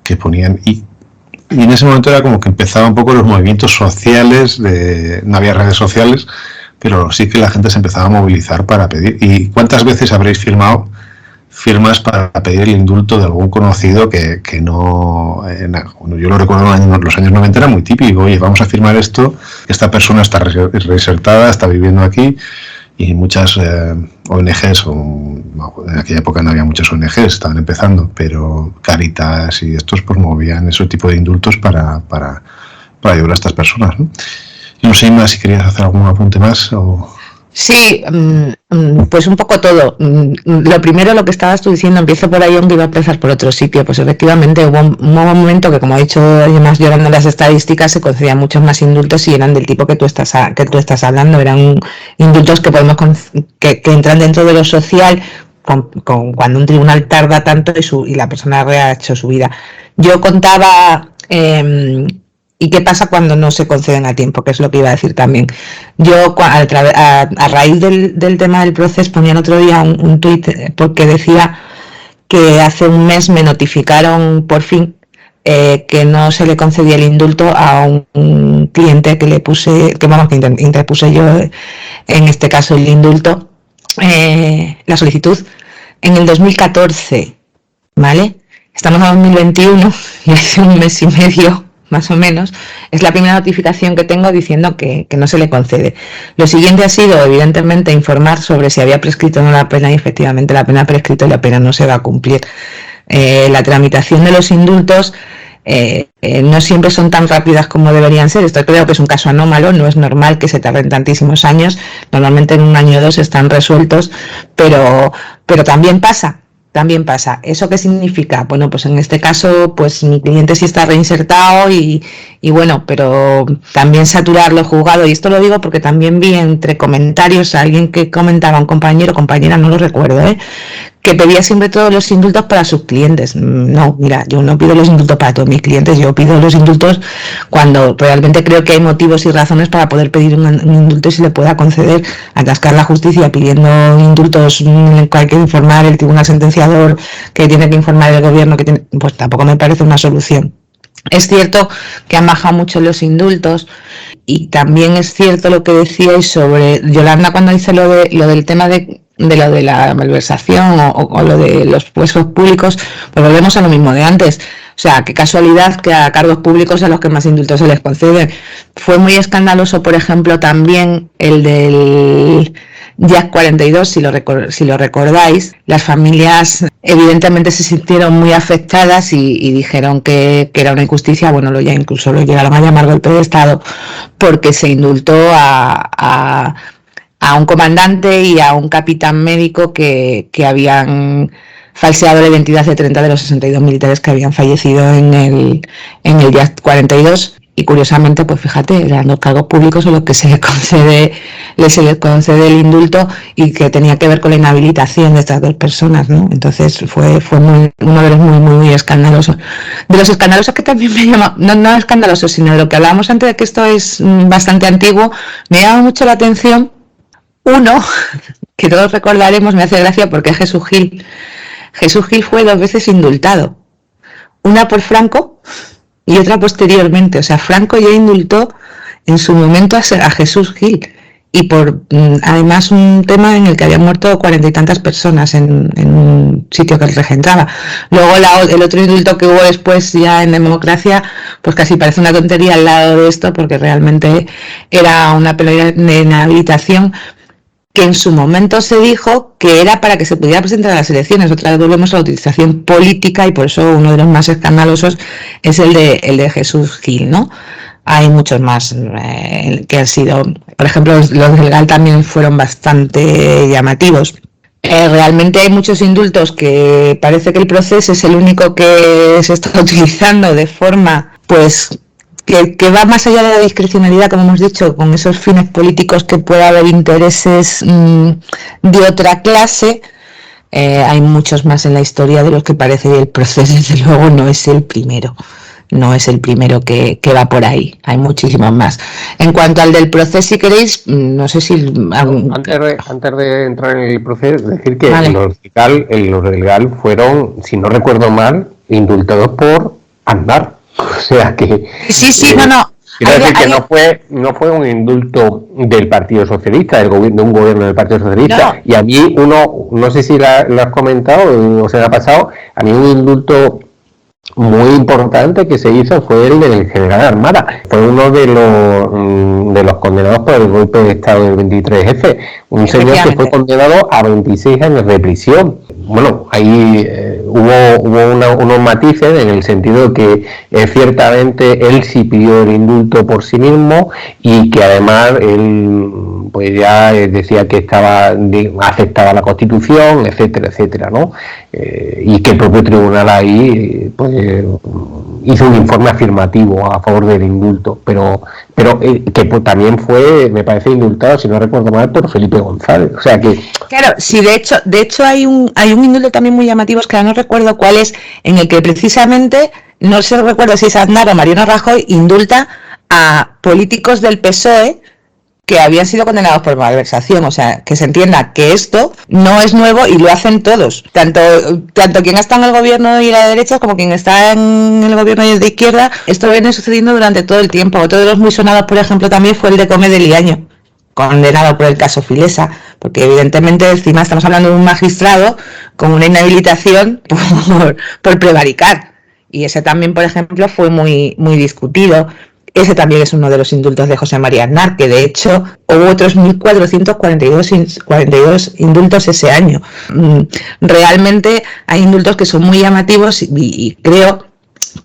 que ponían, y en ese momento era como que empezaban un poco los movimientos sociales, no había redes sociales, pero sí que la gente se empezaba a movilizar para pedir. ¿Y cuántas veces habréis firmado firmas para pedir el indulto de algún conocido que no... yo lo recuerdo en los años 90, era muy típico. Oye, vamos a firmar esto, esta persona está reinsertada, está viviendo aquí. Y muchas ONGs, en aquella época no había muchas ONGs, estaban empezando, pero Cáritas y estos promovían ese tipo de indultos para ayudar a estas personas, ¿no? Yo no sé, Inma, si querías hacer algún apunte más o... Sí, pues un poco todo. Lo primero, lo que estabas tú diciendo, empiezo por ahí, aunque iba a empezar por otro sitio. Pues efectivamente hubo un momento que, como ha dicho además llorando las estadísticas, se concedían muchos más indultos y eran del tipo que tú estás hablando. Eran indultos que que entran dentro de lo social cuando un tribunal tarda tanto y la persona ha hecho su vida. Yo contaba... ¿Y qué pasa cuando no se conceden a tiempo? Que es lo que iba a decir también. Yo, a raíz del tema del proceso, ponía el otro día un tuit porque decía que hace un mes me notificaron por fin que no se le concedía el indulto a un cliente que interpuse yo, en este caso el indulto, la solicitud, en el 2014, ¿vale? Estamos en 2021 y hace un mes y medio más o menos, es la primera notificación que tengo diciendo que no se le concede. Lo siguiente ha sido, evidentemente, informar sobre si había prescrito o no la pena, y efectivamente la pena ha prescrito y la pena no se va a cumplir. La tramitación de los indultos no siempre son tan rápidas como deberían ser. Esto creo que es un caso anómalo, no es normal que se tarden tantísimos años, normalmente en un año o dos están resueltos, pero también pasa. ¿Eso qué significa? Bueno, pues en este caso, pues mi cliente sí está reinsertado y bueno, pero también saturar los juzgados, y esto lo digo porque también vi entre comentarios a alguien que comentaba, un compañera, no lo recuerdo, que pedía siempre todos los indultos para sus clientes. No, mira, yo no pido los indultos para todos mis clientes, yo pido los indultos cuando realmente creo que hay motivos y razones para poder pedir un indulto y se le pueda conceder. Atascar la justicia pidiendo indultos en el cual hay que informar el tribunal sentenciador, que tiene que informar el gobierno, pues tampoco me parece una solución. Es cierto que han bajado mucho los indultos, y también es cierto lo que decíais sobre Yolanda cuando dice lo del tema de lo de la malversación o lo de los puestos públicos, pues volvemos a lo mismo de antes. O sea, qué casualidad que a cargos públicos a los que más indultos se les conceden. Fue muy escandaloso, por ejemplo, también el del Jack 42, si lo recordáis. Las familias evidentemente se sintieron muy afectadas y dijeron que era una injusticia. Bueno, incluso lo llegaron a llamar golpe de Estado, porque se indultó a un comandante y a un capitán médico que habían falseado la identidad de 30 de los 62 militares que habían fallecido en el Jack 42. Y curiosamente, pues fíjate, eran los cargos públicos a los que se les concede el indulto, y que tenía que ver con la inhabilitación de estas dos personas, ¿no? Entonces fue uno de los muy escandalosos. De los escandalosos que también me llama, no escandalosos, sino de lo que hablábamos antes, de que esto es bastante antiguo, me llama mucho la atención uno que todos recordaremos, me hace gracia, porque es Jesús Gil. Jesús Gil fue 2 veces indultado, una por Franco y otra posteriormente. O sea, Franco ya indultó en su momento a Jesús Gil, y por además un tema en el que habían muerto 40 y tantas personas en un sitio que él regentaba. Luego el otro indulto que hubo después ya en democracia, pues casi parece una tontería al lado de esto, porque realmente era una pelea de inhabilitación que en su momento se dijo que era para que se pudiera presentar a las elecciones. Otra vez volvemos a la utilización política, y por eso uno de los más escandalosos es el de Jesús Gil, ¿no? Hay muchos más que han sido, por ejemplo, los del GAL también fueron bastante llamativos. Realmente hay muchos indultos que parece que el proceso es el único que se está utilizando de forma, pues, que va más allá de la discrecionalidad, como hemos dicho, con esos fines políticos, que pueda haber intereses de otra clase. Hay muchos más en la historia de los que parece, y el proceso, desde luego, no es el primero. No es el primero que va por ahí. Hay muchísimos más. En cuanto al del proceso, si queréis, no sé si... Antes de entrar en el proceso, decir que vale. los del GAL fueron, si no recuerdo mal, indultados por Aznar. O sea que... Sí, no. Quiero decir que no fue un indulto del Partido Socialista, de un gobierno del Partido Socialista. No. Y a mí no sé si lo has comentado o se ha pasado, a mí un indulto muy importante que se hizo fue el del general Armada. Fue uno de los condenados por el golpe de Estado del 23F. Un señor que fue condenado a 26 años de prisión. Bueno, ahí hubo unos matices, en el sentido de que ciertamente él sí pidió el indulto por sí mismo, y que además él pues ya decía que aceptaba la Constitución, etcétera, ¿no? Y que el propio tribunal ahí pues hizo un informe afirmativo a favor del indulto, pero que pues, también fue, me parece, indultado, si no recuerdo mal, por Felipe González. O sea que... Claro, sí, de hecho hay un indulto también muy llamativo, es que ahora no recuerdo cuál es, en el que precisamente, no sé, recuerdo si es Aznar o Mariano Rajoy, indulta a políticos del PSOE que habían sido condenados por malversación. O sea, que se entienda que esto no es nuevo, y lo hacen todos, tanto quien está en el gobierno y la derecha como quien está en el gobierno y de izquierda. Esto viene sucediendo durante todo el tiempo. Otro de los muy sonados, por ejemplo, también fue el de Come de Liaño, condenado por el caso Filesa, porque evidentemente encima estamos hablando de un magistrado con una inhabilitación por prevaricar, y ese también, por ejemplo, fue muy discutido. Ese también es uno de los indultos de José María Aznar, que de hecho hubo otros 1.442 indultos ese año. Realmente hay indultos que son muy llamativos, y creo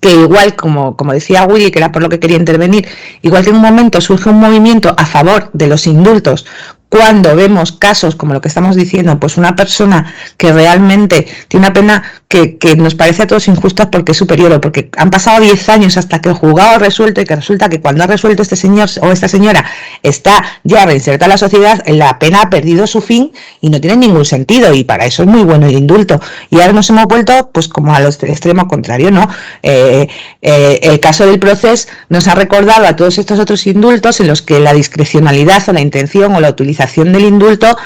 que igual, como decía Willy, que era por lo que quería intervenir, igual que en un momento surge un movimiento a favor de los indultos, cuando vemos casos como lo que estamos diciendo, pues una persona que realmente tiene una pena que nos parece a todos injusta porque es superior, o porque han pasado 10 años hasta que el juzgado ha resuelto, y que resulta que cuando ha resuelto este señor o esta señora está ya reinsertada en la sociedad, la pena ha perdido su fin y no tiene ningún sentido, y para eso es muy bueno el indulto. Y ahora nos hemos vuelto pues como al extremo contrario, ¿no? El caso del proceso nos ha recordado a todos estos otros indultos en los que la discrecionalidad o la intención o la utilización del indulto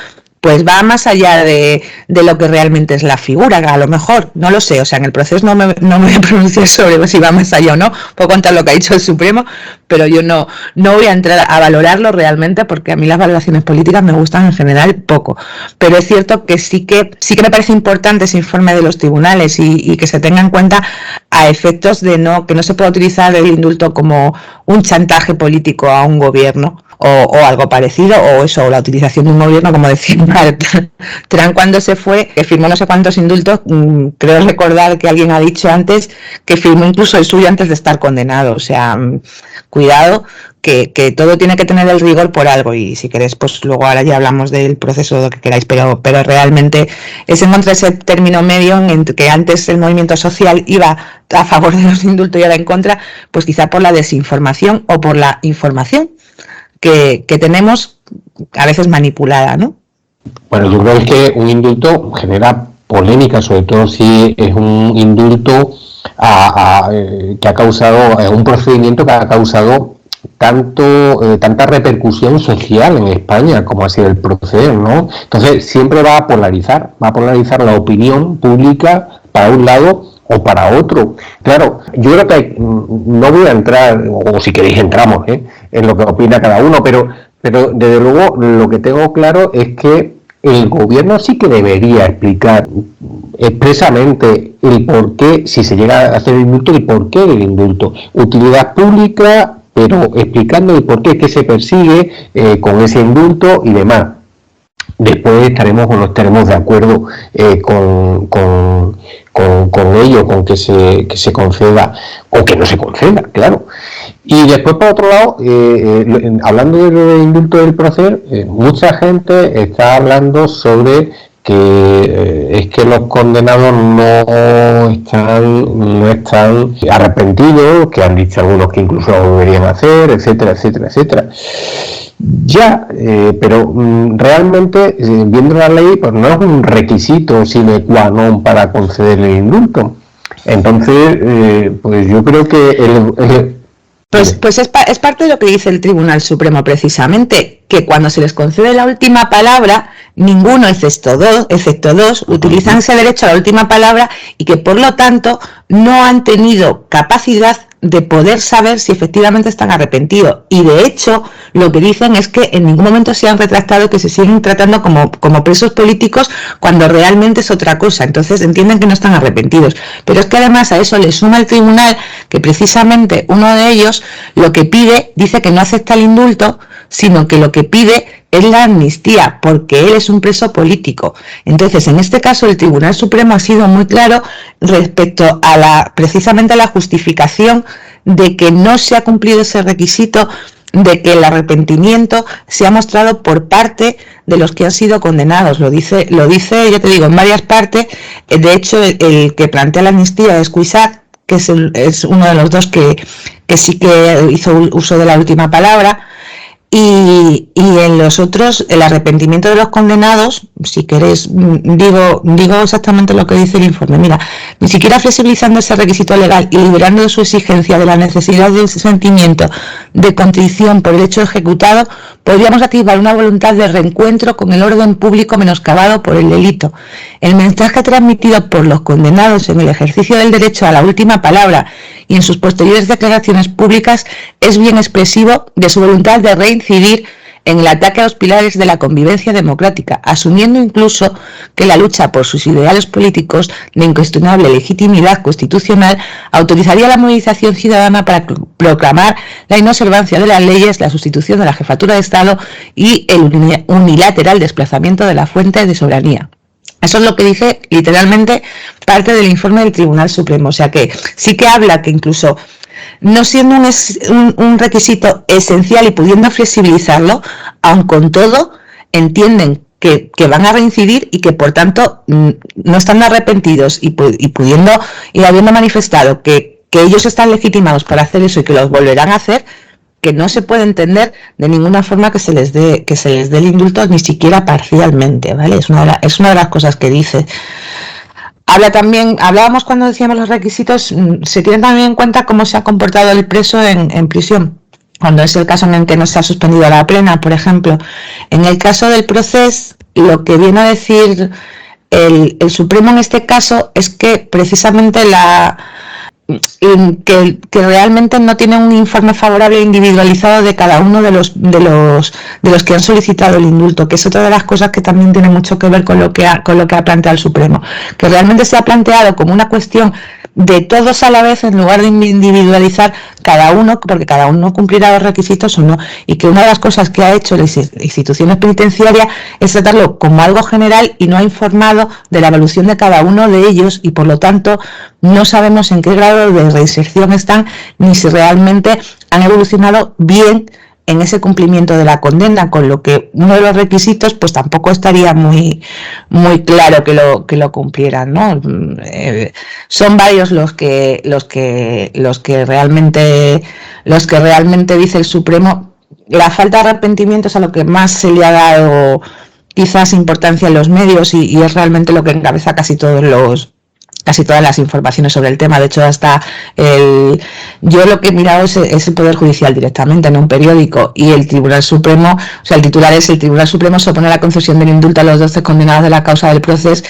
pues va más allá de lo que realmente es la figura, a lo mejor, no lo sé, o sea, en el proceso no me voy a pronunciar sobre si va más allá o no, puedo contar lo que ha dicho el Supremo, pero yo no voy a entrar a valorarlo realmente, porque a mí las valoraciones políticas me gustan en general poco, pero es cierto que sí que me parece importante ese informe de los tribunales y que se tenga en cuenta a efectos de que no se pueda utilizar el indulto como un chantaje político a un gobierno o algo parecido, o la utilización de un gobierno, como decía Trump cuando se fue, que firmó no sé cuántos indultos. Creo recordar que alguien ha dicho antes que firmó incluso el suyo antes de estar condenado. O sea, cuidado, que todo tiene que tener el rigor por algo, y si queréis, pues luego ahora ya hablamos del proceso, lo que queráis, pero realmente es encontrar ese término medio en que antes el movimiento social iba a favor de los indultos y ahora en contra, pues quizá por la desinformación o por la información que tenemos a veces manipulada, ¿no? Bueno, yo creo que un indulto genera polémica, sobre todo si es un indulto que ha causado, un procedimiento que ha causado tanta repercusión social en España como ha sido el proceder, ¿no? Entonces siempre va a polarizar la opinión pública para un lado o para otro. Claro, yo creo que no voy a entrar, o si queréis entramos, en lo que opina cada uno, pero desde luego lo que tengo claro es que el gobierno sí que debería explicar expresamente el por qué, si se llega a hacer el indulto, el por qué del indulto. Utilidad pública, pero explicando el por qué es que se persigue con ese indulto y demás. Después estaremos o no estaremos de acuerdo con ello, con que se conceda o que no se conceda, claro. Y después, por otro lado, hablando del indulto del proceder, mucha gente está hablando sobre que es que los condenados no están arrepentidos, que han dicho algunos que incluso lo deberían hacer, etcétera, etcétera, etcétera. Ya, pero realmente, viendo la ley, pues no es un requisito sine qua non para conceder el indulto. Entonces, pues yo creo que Pues es parte de lo que dice el Tribunal Supremo, precisamente, que cuando se les concede la última palabra, ninguno, excepto dos, utilizan ese derecho a la última palabra, y que por lo tanto no han tenido capacidad de poder saber si efectivamente están arrepentidos. Y de hecho, lo que dicen es que en ningún momento se han retractado, que se siguen tratando como presos políticos cuando realmente es otra cosa. Entonces entienden que no están arrepentidos. Pero es que además a eso le suma el tribunal que precisamente uno de ellos lo que pide, dice que no acepta el indulto, sino que lo que pide es la amnistía, porque él es un preso político. Entonces, en este caso, el Tribunal Supremo ha sido muy claro respecto a precisamente a la justificación de que no se ha cumplido ese requisito de que el arrepentimiento se ha mostrado por parte de los que han sido condenados. Lo dice, ya te digo, en varias partes. De hecho, el que plantea la amnistía es Cuixart, que es uno de los dos que sí que hizo uso de la última palabra. Y en los otros, el arrepentimiento de los condenados, si queréis, digo exactamente lo que dice el informe. Mira, ni siquiera flexibilizando ese requisito legal y liberando de su exigencia de la necesidad de ese sentimiento de contrición por el hecho ejecutado, podríamos activar una voluntad de reencuentro con el orden público menoscabado por el delito. El mensaje transmitido por los condenados en el ejercicio del derecho a la última palabra y en sus posteriores declaraciones públicas es bien expresivo de su voluntad de reincidir en el ataque a los pilares de la convivencia democrática, asumiendo incluso que la lucha por sus ideales políticos de incuestionable legitimidad constitucional autorizaría la movilización ciudadana para proclamar la inobservancia de las leyes, la sustitución de la jefatura de Estado y el unilateral desplazamiento de la fuente de soberanía. Eso es lo que dice literalmente parte del informe del Tribunal Supremo. O sea que sí que habla que incluso no siendo un requisito esencial y pudiendo flexibilizarlo, aun con todo entienden que van a reincidir y que por tanto no están arrepentidos y pudiendo y habiendo manifestado que ellos están legitimados para hacer eso y que los volverán a hacer, que no se puede entender de ninguna forma que se les dé el indulto, ni siquiera parcialmente, ¿vale? Es una de las cosas que dice. Hablábamos cuando decíamos los requisitos, se tiene también en cuenta cómo se ha comportado el preso en prisión, cuando es el caso en el que no se ha suspendido la pena, por ejemplo. En el caso del proceso, lo que viene a decir el Supremo en este caso es que precisamente que realmente no tiene un informe favorable individualizado de cada uno de los que han solicitado el indulto, que es otra de las cosas que también tiene mucho que ver con lo que ha planteado el Supremo, que realmente se ha planteado como una cuestión de todos a la vez en lugar de individualizar cada uno, porque cada uno cumplirá los requisitos o no, y que una de las cosas que ha hecho las instituciones penitenciarias es tratarlo como algo general y no ha informado de la evolución de cada uno de ellos, y por lo tanto no sabemos en qué grado de reinserción están ni si realmente han evolucionado bien en ese cumplimiento de la condena, con lo que uno de los requisitos pues tampoco estaría muy claro que lo cumplieran, ¿no? Son varios los que realmente dice el Supremo. La falta de arrepentimiento es a lo que más se le ha dado quizás importancia en los medios y es realmente lo que encabeza casi todas las informaciones sobre el tema. De hecho, yo lo que he mirado es el Poder Judicial directamente en un periódico, y el Tribunal Supremo, o sea, el titular es: el Tribunal Supremo se opone a la concesión del indulto a los 12 condenados de la causa del proceso,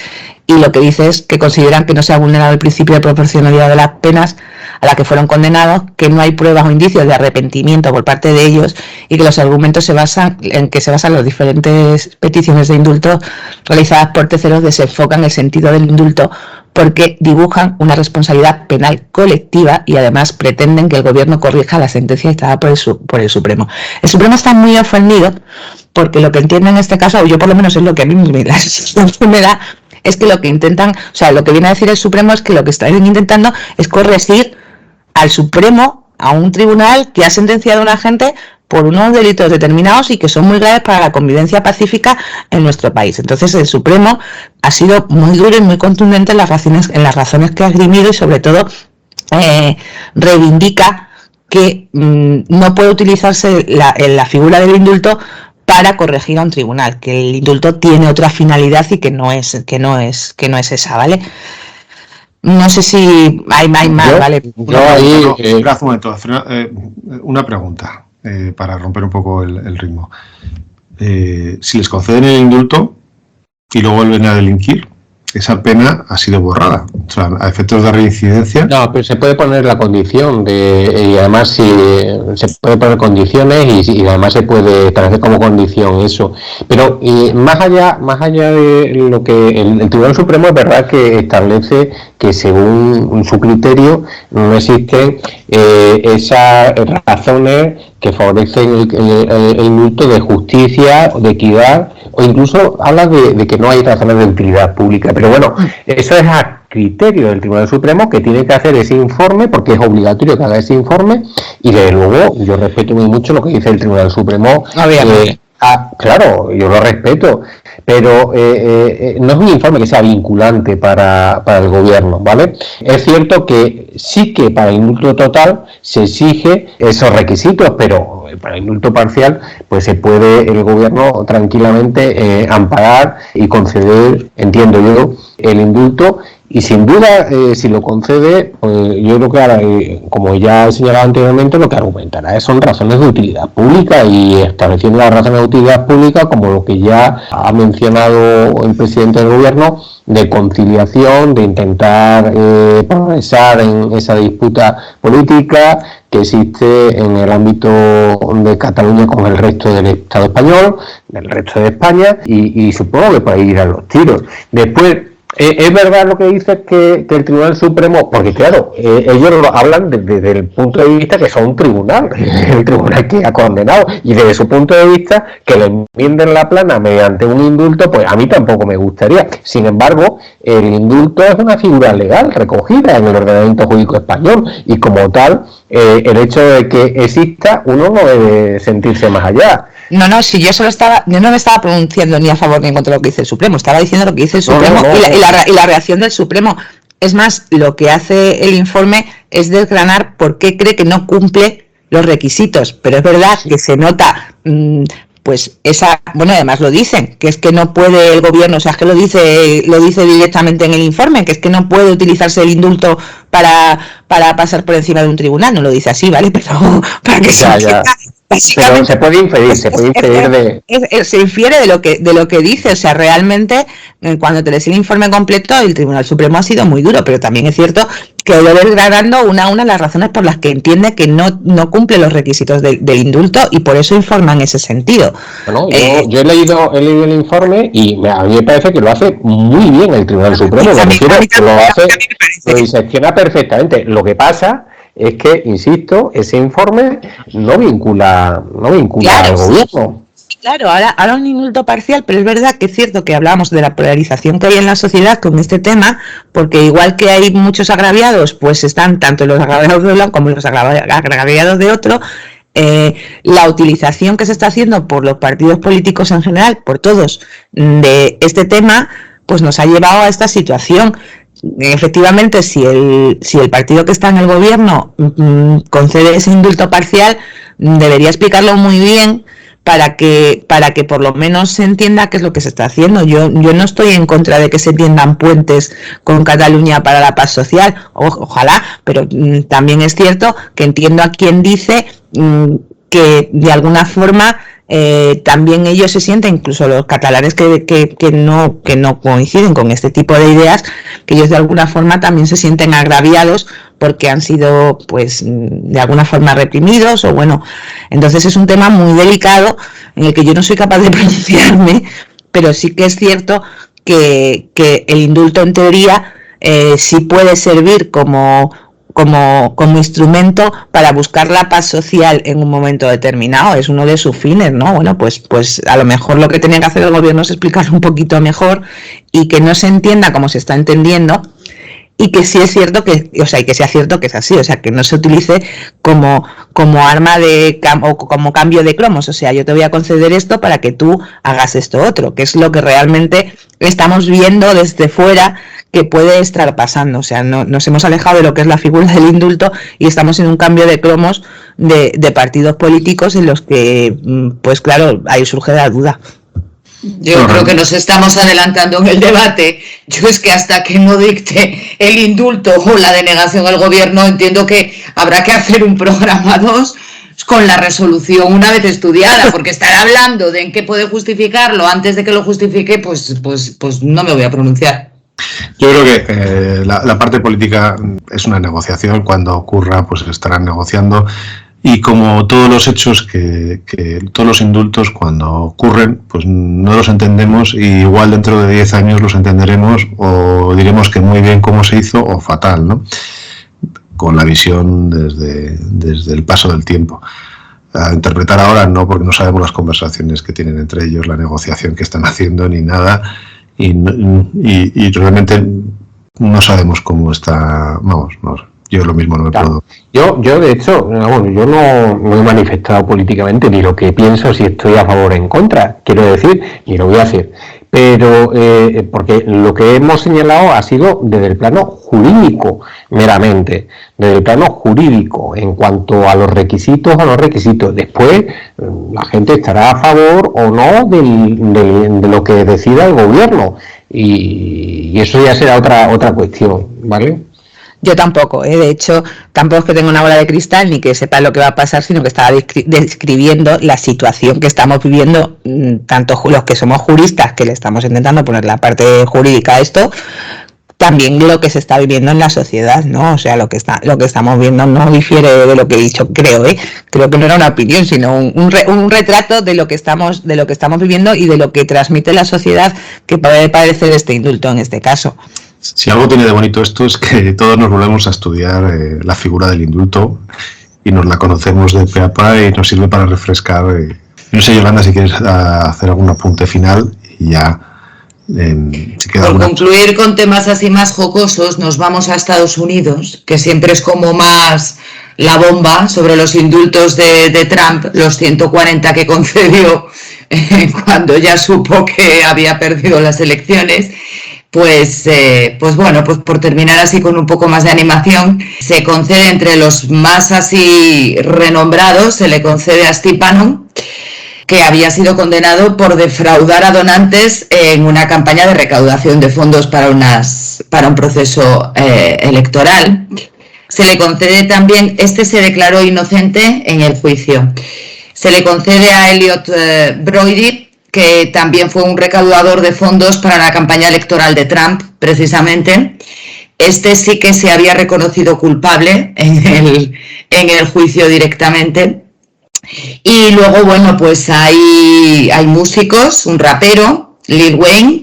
y lo que dice es que consideran que no se ha vulnerado el principio de proporcionalidad de las penas a la que fueron condenados, que no hay pruebas o indicios de arrepentimiento por parte de ellos, y que los argumentos se basan las diferentes peticiones de indulto realizadas por terceros desenfocan el sentido del indulto porque dibujan una responsabilidad penal colectiva y además pretenden que el gobierno corrija la sentencia dictada por el Supremo. El Supremo está muy ofendido porque lo que entiende en este caso, o yo por lo menos es lo que a mí me da, es que lo que intentan, o sea, lo que viene a decir el Supremo es que lo que están intentando es corregir al Supremo, a un tribunal que ha sentenciado a una gente por unos delitos determinados y que son muy graves para la convivencia pacífica en nuestro país. Entonces el Supremo ha sido muy duro y muy contundente en las razones que ha esgrimido, y sobre todo reivindica que no puede utilizarse la figura del indulto para corregir a un tribunal, que el indulto tiene otra finalidad y que no es esa, ¿vale? No sé si hay más, ¿vale? Gracias, un momento. Una pregunta. Para romper un poco el ritmo. Si les conceden el indulto y luego vuelven a delinquir, esa pena ha sido borrada. O sea, a efectos de reincidencia. No, pero se puede poner la condición y además se puede poner condiciones y además se puede establecer como condición eso. Pero más allá de lo que el Tribunal Supremo es verdad que establece que según su criterio no existen esas razones que favorecen el indulto de justicia, de equidad, o incluso habla de que no hay razones de utilidad pública. Pero bueno, eso es a criterio del Tribunal Supremo, que tiene que hacer ese informe, porque es obligatorio que haga ese informe, y desde luego yo respeto muy mucho lo que dice el Tribunal Supremo. Claro, yo lo respeto, pero no es un informe que sea vinculante para el gobierno, ¿vale? Es cierto que sí que para el indulto total se exige esos requisitos, pero para el indulto parcial pues se puede el gobierno tranquilamente amparar y conceder, entiendo yo, el indulto. Y sin duda, si lo concede, pues yo creo que ahora, como ya he señalado anteriormente, lo que argumentará son razones de utilidad pública, y estableciendo las razones de utilidad pública como lo que ya ha mencionado el presidente del gobierno, de conciliación, de intentar progresar en esa disputa política que existe en el ámbito de Cataluña con el resto del Estado español, del resto de España, y supongo que por ahí irán los tiros. Después, es verdad lo que dice que el Tribunal Supremo, porque claro, ellos lo hablan desde el punto de vista que son un tribunal, el tribunal que ha condenado, y desde su punto de vista que le enmienden la plana mediante un indulto, pues a mí tampoco me gustaría. Sin embargo, el indulto es una figura legal recogida en el ordenamiento jurídico español, y como tal, el hecho de que exista, uno no debe sentirse más allá. No, si yo no me estaba pronunciando ni a favor ni en contra de lo que dice el Supremo, estaba diciendo lo que dice el Supremo y la reacción del Supremo. Es más, lo que hace el informe es desgranar por qué cree que no cumple los requisitos, pero es verdad que se nota, pues además lo dicen, que es que no puede el gobierno, o sea, es que lo dice directamente en el informe, que es que no puede utilizarse el indulto para pasar por encima de un tribunal, no lo dice así, ¿vale? Pero para que se entienda, Pero se puede inferir se infiere de lo que dice, o sea, realmente cuando te lees el informe completo, el Tribunal Supremo ha sido muy duro, pero también es cierto que debe ir granando una a una las razones por las que entiende que no cumple los requisitos del indulto y por eso informa en ese sentido. Bueno, yo he leído el informe y a mí me parece que lo hace muy bien el Tribunal Supremo, lo disecciona perfectamente. Lo que pasa es que, insisto, ese informe no vincula al gobierno. Claro, ahora un indulto parcial, pero es verdad que es cierto que hablamos de la polarización que hay en la sociedad con este tema, porque igual que hay muchos agraviados, pues están tanto los agraviados de uno como los agraviados de otro. La utilización que se está haciendo por los partidos políticos en general, por todos, de este tema, pues nos ha llevado a esta situación. Efectivamente, si el partido que está en el gobierno concede ese indulto parcial, debería explicarlo muy bien para que por lo menos se entienda qué es lo que se está haciendo. Yo no estoy en contra de que se tiendan puentes con Cataluña para la paz social, ojalá, pero también es cierto que entiendo a quien dice que de alguna forma también ellos se sienten, incluso los catalanes que no coinciden con este tipo de ideas, que ellos de alguna forma también se sienten agraviados porque han sido pues de alguna forma reprimidos o bueno, entonces es un tema muy delicado en el que yo no soy capaz de pronunciarme, pero sí que es cierto que el indulto en teoría sí puede servir como instrumento para buscar la paz social en un momento determinado, es uno de sus fines, ¿no? Bueno, pues a lo mejor lo que tenía que hacer el gobierno es explicarlo un poquito mejor y que no se entienda como se está entendiendo y que sí es cierto que, o sea, y que sea cierto que es así, o sea, que no se utilice como arma o como cambio de cromos, o sea, yo te voy a conceder esto para que tú hagas esto otro, que es lo que realmente estamos viendo desde fuera que puede estar pasando, o sea, nos hemos alejado de lo que es la figura del indulto y estamos en un cambio de cromos de partidos políticos en los que, pues claro, ahí surge la duda. Yo creo que nos estamos adelantando en el debate. Yo es que hasta que no dicte el indulto o la denegación al gobierno, entiendo que habrá que hacer un programa 2 con la resolución una vez estudiada, porque estar hablando de en qué puede justificarlo antes de que lo justifique, pues no me voy a pronunciar. Yo creo que la parte política es una negociación. Cuando ocurra, pues estarán negociando. Y como todos los hechos, que todos los indultos cuando ocurren, pues no los entendemos y igual dentro de 10 años los entenderemos o diremos que muy bien cómo se hizo o fatal, ¿no? Con la visión desde el paso del tiempo. A interpretar ahora no, porque no sabemos las conversaciones que tienen entre ellos, la negociación que están haciendo ni nada y realmente no sabemos cómo está, vamos. Yo lo mismo no me puedo. Yo de hecho, yo no he manifestado políticamente ni lo que pienso si estoy a favor o en contra, quiero decir, ni lo voy a hacer. Pero porque lo que hemos señalado ha sido desde el plano jurídico, meramente, desde el plano jurídico, en cuanto a los requisitos. Después la gente estará a favor o no de lo que decida el gobierno y eso ya será otra cuestión, ¿vale? Yo tampoco, de hecho, tampoco es que tenga una bola de cristal ni que sepa lo que va a pasar, sino que estaba describiendo la situación que estamos viviendo, tanto los que somos juristas, que le estamos intentando poner la parte jurídica a esto, también lo que se está viviendo en la sociedad, ¿no? O sea, lo que estamos viendo no difiere de lo que he dicho, creo que no era una opinión, sino un retrato de lo que estamos viviendo y de lo que transmite la sociedad, que puede parecer este indulto en este caso. Si algo tiene de bonito esto es que todos nos volvemos a estudiar la figura del indulto y nos la conocemos de pe a pa y nos sirve para refrescar. No sé, Yolanda, si quieres hacer algún apunte final y ya se queda. Por concluir con temas así más jocosos, nos vamos a Estados Unidos, que siempre es como más la bomba sobre los indultos de Trump, los 140 que concedió cuando ya supo que había perdido las elecciones. Pues bueno, pues por terminar así con un poco más de animación, se concede entre los más así renombrados, se le concede a Steve Bannon, que había sido condenado por defraudar a donantes en una campaña de recaudación de fondos para un proceso electoral. Se le concede también, se declaró inocente en el juicio. se le concede a Elliot Brody, que también fue un recaudador de fondos para la campaña electoral de Trump, precisamente. Este sí que se había reconocido culpable en el juicio directamente. Y luego, bueno, pues hay músicos, un rapero, Lil Wayne,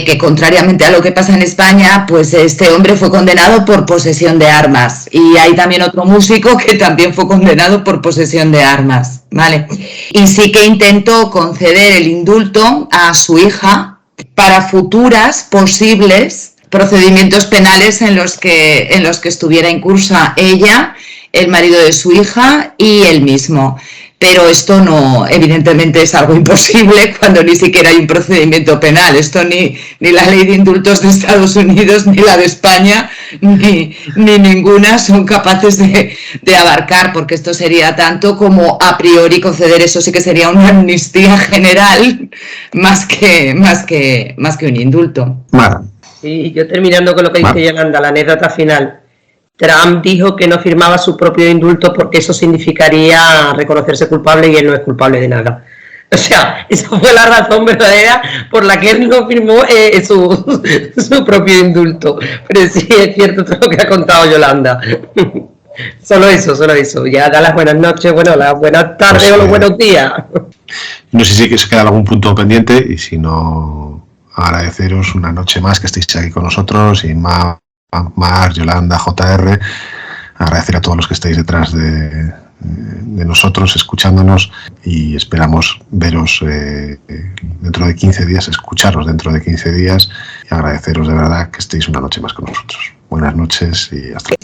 que contrariamente a lo que pasa en España, pues este hombre fue condenado por posesión de armas. Y hay también otro músico que también fue condenado por posesión de armas, ¿vale? Y sí que intentó conceder el indulto a su hija para futuras posibles procedimientos penales en los que estuviera incursa ella, el marido de su hija y él mismo. Pero esto no, evidentemente es algo imposible cuando ni siquiera hay un procedimiento penal. Esto ni la ley de indultos de Estados Unidos, ni la de España, ni ninguna son capaces de abarcar, porque esto sería tanto como a priori conceder, eso sí que sería una amnistía general más que un indulto. Mara. Sí, yo terminando con lo que dice Yolanda, la anécdota final. Trump dijo que no firmaba su propio indulto porque eso significaría reconocerse culpable y él no es culpable de nada. O sea, esa fue la razón verdadera por la que él no firmó su propio indulto. Pero sí es cierto todo lo que ha contado Yolanda. Solo eso. Ya da las buenas noches, bueno, las buenas tardes o los buenos días. No sé si se queda algún punto pendiente y si no, agradeceros una noche más que estéis aquí con nosotros y Mar, Yolanda, JR, agradecer a todos los que estáis detrás de nosotros, escuchándonos, y esperamos veros dentro de 15 días, escucharos dentro de 15 días y agradeceros de verdad que estéis una noche más con nosotros. Buenas noches y hasta luego.